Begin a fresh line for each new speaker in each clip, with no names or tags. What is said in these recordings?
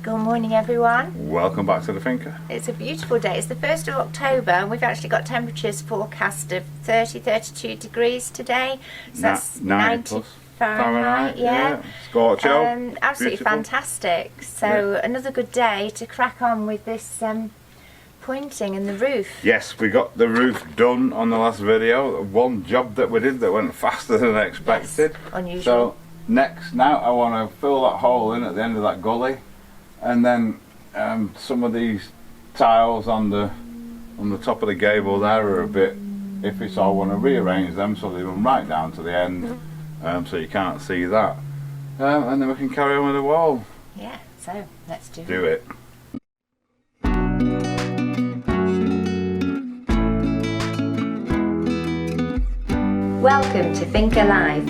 Good morning everyone.
Welcome back to the Finca.
It's a beautiful day. It's the 1st of October and we've actually got temperatures forecast of 32 degrees today. So that's 90 plus Fahrenheit. Yeah.
Scorcho.
Absolutely beautiful. Fantastic. So another good day to crack on with this pointing and the roof.
Yes, we got the roof done on the last video. One job that we did that went faster than expected.
Yes, unusual.
So now I want to fill that hole in at the end of that gully, and then some of these tiles on the top of the gable there are a bit iffy, so I want to rearrange them so they run right down to the end, so you can't see that, and then we can carry on with the wall.
Yeah, so let's do
it.
Welcome to Finca Live.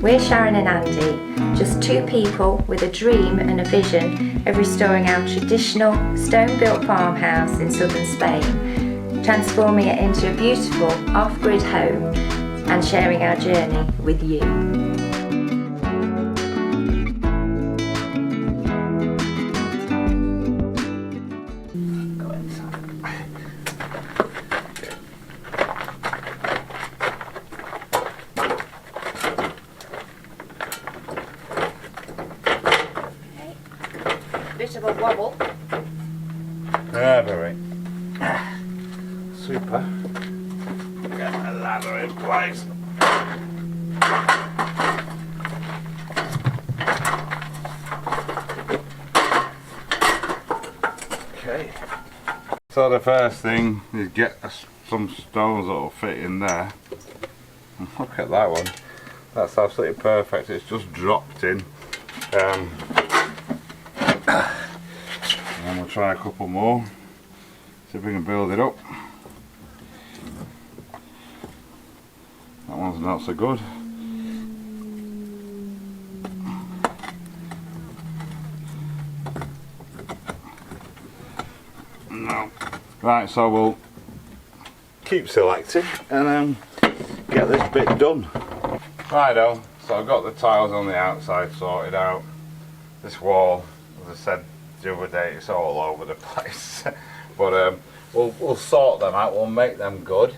We're Sharon and Andy, just two people with a dream and a vision of restoring our traditional stone-built farmhouse in southern Spain, transforming it into a beautiful off-grid home and sharing our journey with you. Bit of a wobble.
Very. Super. Get the ladder in place. Okay. So the first thing is get some stones that will fit in there. And look at that one. That's absolutely perfect. It's just dropped in. And we'll try a couple more, see if we can build it up. That one's not so good. No. Right, so we'll keep selecting and get this bit done. Righto, so I've got the tiles on the outside sorted out. This wall, as I said the other day, it's all over the place. But we'll sort them out, we'll make them good.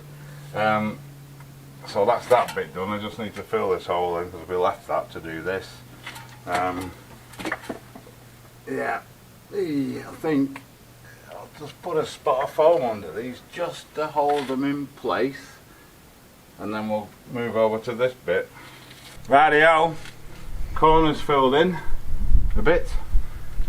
So that's that bit done. I just need to fill this hole in because we left that to do this. Yeah, I think I'll just put a spot of foam under these just to hold them in place, and then we'll move over to this bit. Rightio, corners filled in a bit.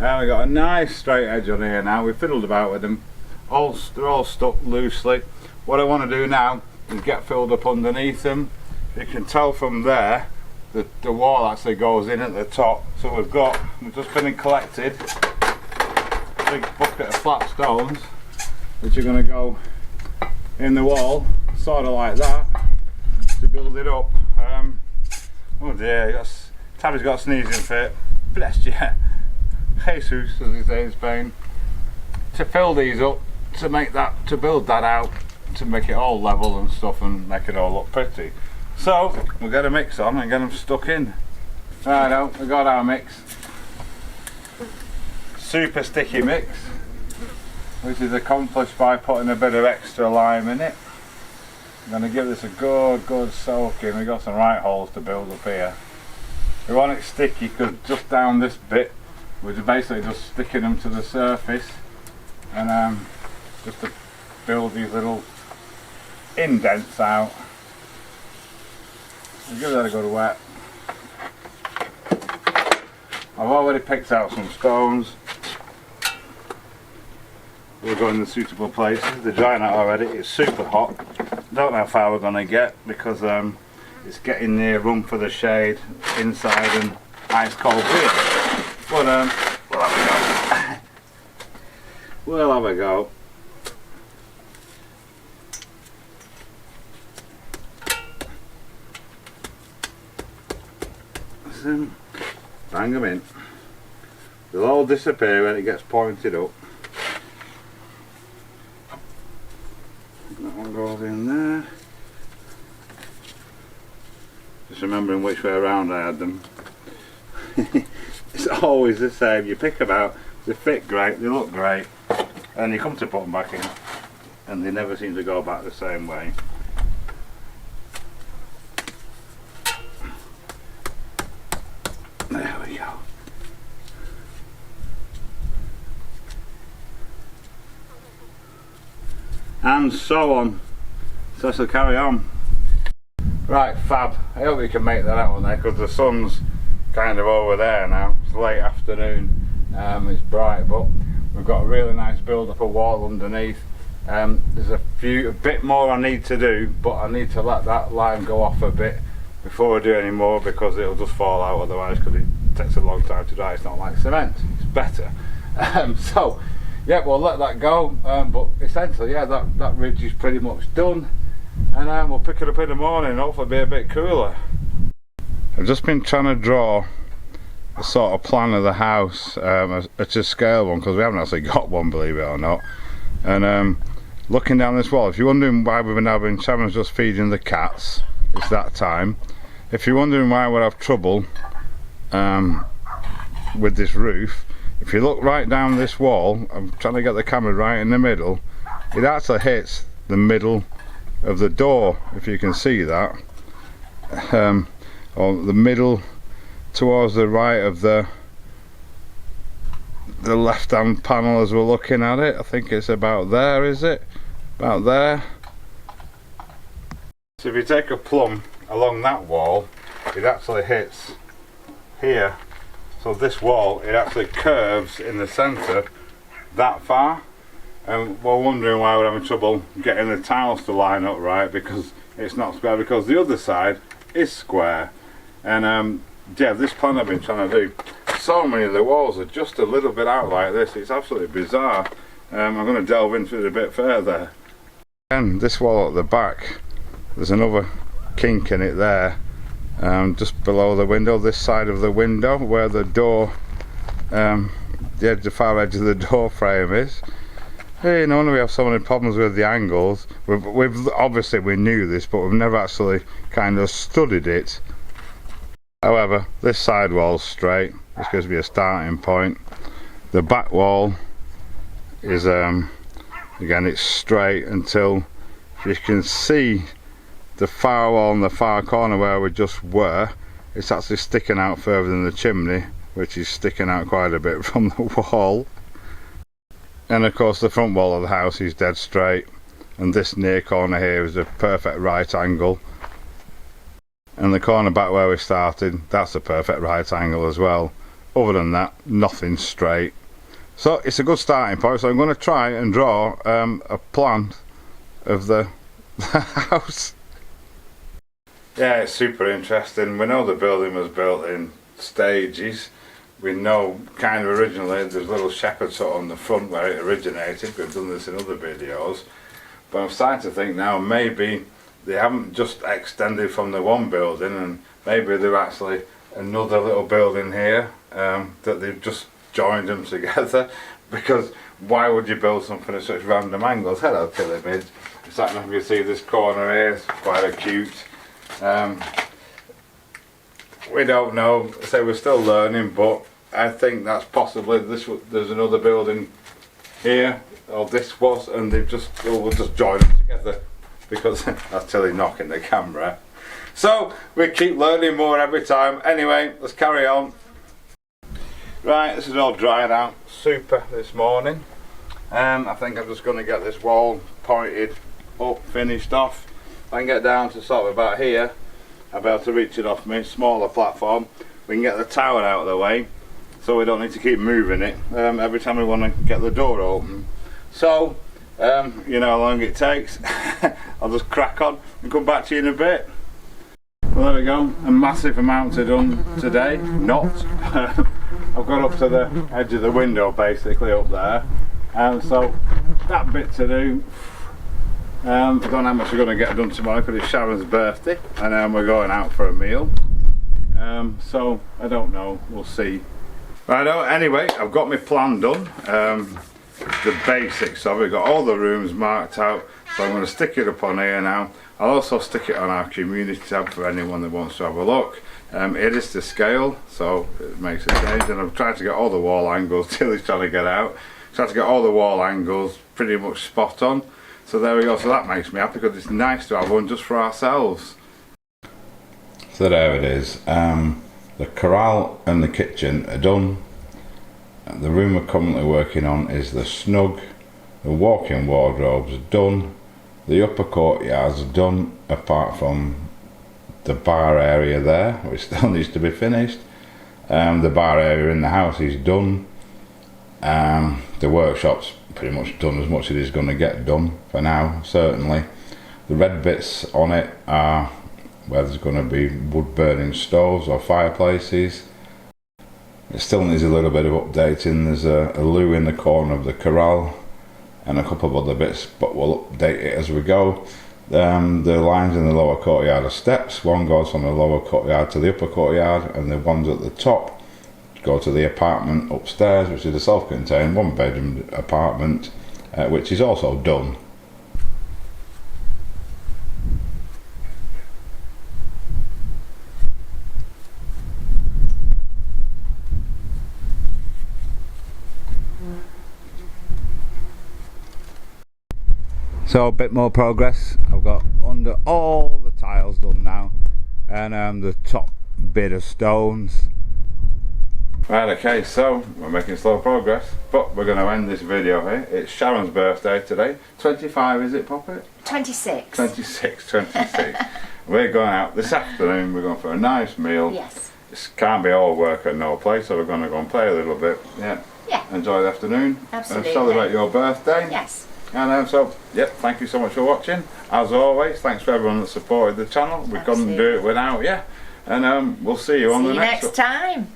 And we've got a nice straight edge on here now. We've fiddled about with them. They're all stuck loosely. What I want to do now is get filled up underneath them. You can tell from there that the wall actually goes in at the top. So we've just been and collected a big bucket of flat stones, which are going to go in the wall, sort of like that, to build it up. Oh dear, Tabby's got a sneezing fit. Bless you. Jesus, as they say in Spain. To fill these up, to build that out, to make it all level and stuff and make it all look pretty. So we'll get a mix on and get them stuck in. Righto, we got our mix. Super sticky mix, which is accomplished by putting a bit of extra lime in it. I'm going to give this a good soak in. We've got some right holes to build up here. We want it sticky because just down this bit we're basically just sticking them to the surface, and just to build these little indents out. We'll give that a good wet. I've already picked out some stones. We'll go in the suitable places. They're drying out already. It's super hot. Don't know how far we're going to get because it's getting near room for the shade inside and ice cold beer. But we'll have a go. We'll have a go. So, bang them in. They'll all disappear when it gets pointed up. That one goes in there. Just remembering which way around I had them. It's always the same. You pick them out, They fit great, they look great, and you come to put them back in and they never seem to go back the same way. There we go. And so on. So let's carry on. Right, fab. I hope you can make that out on there because the sun's kind of over there now. It's late afternoon. It's bright, but we've got a really nice build up a wall underneath. There's a bit more I need to do, but I need to let that line go off a bit before I do any more because it'll just fall out otherwise because it takes a long time to dry. It's not like cement, it's better. So yeah, we'll let that go, but essentially yeah, that ridge is pretty much done, and we'll pick it up in the morning, hopefully be a bit cooler. I've just been trying to draw a sort of plan of the house, a to scale one, because we haven't actually got one, believe it or not. And looking down this wall, if you're wondering why we've been having, Sharon's just feeding the cats, it's that time. If you're wondering why we have trouble with this roof, if you look right down this wall, I'm trying to get the camera right in the middle, it actually hits the middle of the door, if you can see that, or the middle towards the right of the left hand panel as we're looking at it. I think it's about there, is it? About there. So if you take a plumb along that wall, it actually hits here. So this wall, it actually curves in the centre that far, and we're wondering why we're having trouble getting the tiles to line up right, because it's not square, because the other side is square. And yeah, this plan I've been trying to do, so many of the walls are just a little bit out like this, it's absolutely bizarre. I'm going to delve into it a bit further. And this wall at the back, there's another kink in it there, just below the window, this side of the window where the door, the far edge of the door frame is. Hey, no wonder we have so many problems with the angles. We've obviously we knew this, but we've never actually kind of studied it. However, this side wall's straight. This gives me a starting point. The back wall is again, it's straight until, if you can see the far wall in the far corner where we just were, it's actually sticking out further than the chimney, which is sticking out quite a bit from the wall. And of course the front wall of the house is dead straight, and this near corner here is a perfect right angle, and the corner back where we started, that's a perfect right angle as well. Other than that, nothing's straight. So it's a good starting point. So I'm going to try and draw a plan of the house. Yeah, it's super interesting. We know the building was built in stages. We know kind of originally there's a little shepherd's hut on the front where it originated. We've done this in other videos, but I'm starting to think now maybe they haven't just extended from the one building, and maybe they're actually another little building here, that they've just joined them together. Because why would you build something at such random angles? Hello Tilly. It's like, if you see this corner here, it's quite acute. We don't know, so we're still learning, but I think that's possibly there's another building here, or this was, and they've just we'll just join them together, because that's Tilly knocking the camera. So we keep learning more every time. Anyway, let's carry on. Right, this is all dried out super this morning. I think I'm just going to get this wall pointed up, finished off. If I can get down to sort of about here, I'll be able to reach it off my smaller platform. We can get the tower out of the way, so we don't need to keep moving it every time we want to get the door open. So, you know how long it takes. I'll just crack on and come back to you in a bit. Well, there we go, a massive amount to done today. Not. I've got up to the edge of the window basically up there, and so that bit to do. I don't know how much we're going to get done tomorrow because it's Sharon's birthday, and we're going out for a meal, so I don't know, we'll see. Right, anyway, I've got my plan done, the basics of it. I've got all the rooms marked out, so I'm going to stick it up on here now. I'll also stick it on our community tab for anyone that wants to have a look. It is to scale, so it makes a change, and I've tried to get all the wall angles. Tilly's trying to get out. Tried to get all the wall angles pretty much spot on. So there we go. So that makes me happy because it's nice to have one just for ourselves. So there it is. The corral and the kitchen are done. The room we're currently working on is the snug. The walk-in wardrobe's done. The upper courtyard's done, apart from the bar area there, which still needs to be finished. The bar area in the house is done. The workshop's pretty much done as much as it is going to get done for now, certainly. The red bits on it are where there's going to be wood burning stoves or fireplaces. It still needs a little bit of updating. There's a loo in the corner of the corral and a couple of other bits, but we'll update it as we go. The lines in the lower courtyard are steps. One goes from the lower courtyard to the upper courtyard, and the ones at the top go to the apartment upstairs, which is a self-contained one-bedroom apartment, which is also done. So a bit more progress. I've got under all the tiles done now, and the top bit of stones. Right, okay, so we're making slow progress, but we're going to end this video here. It's Sharon's birthday today. 25, is it, Poppet?
26.
26. We're going out this afternoon. We're going for a nice meal.
Yes.
This can't be all work and no play, so we're going to go and play a little bit. Yeah. Enjoy the afternoon.
Absolutely.
And celebrate your birthday.
Yes.
And so, yep, thank you so much for watching. As always, thanks for everyone that supported the channel. We couldn't do it without you. And we'll see you on the next
time.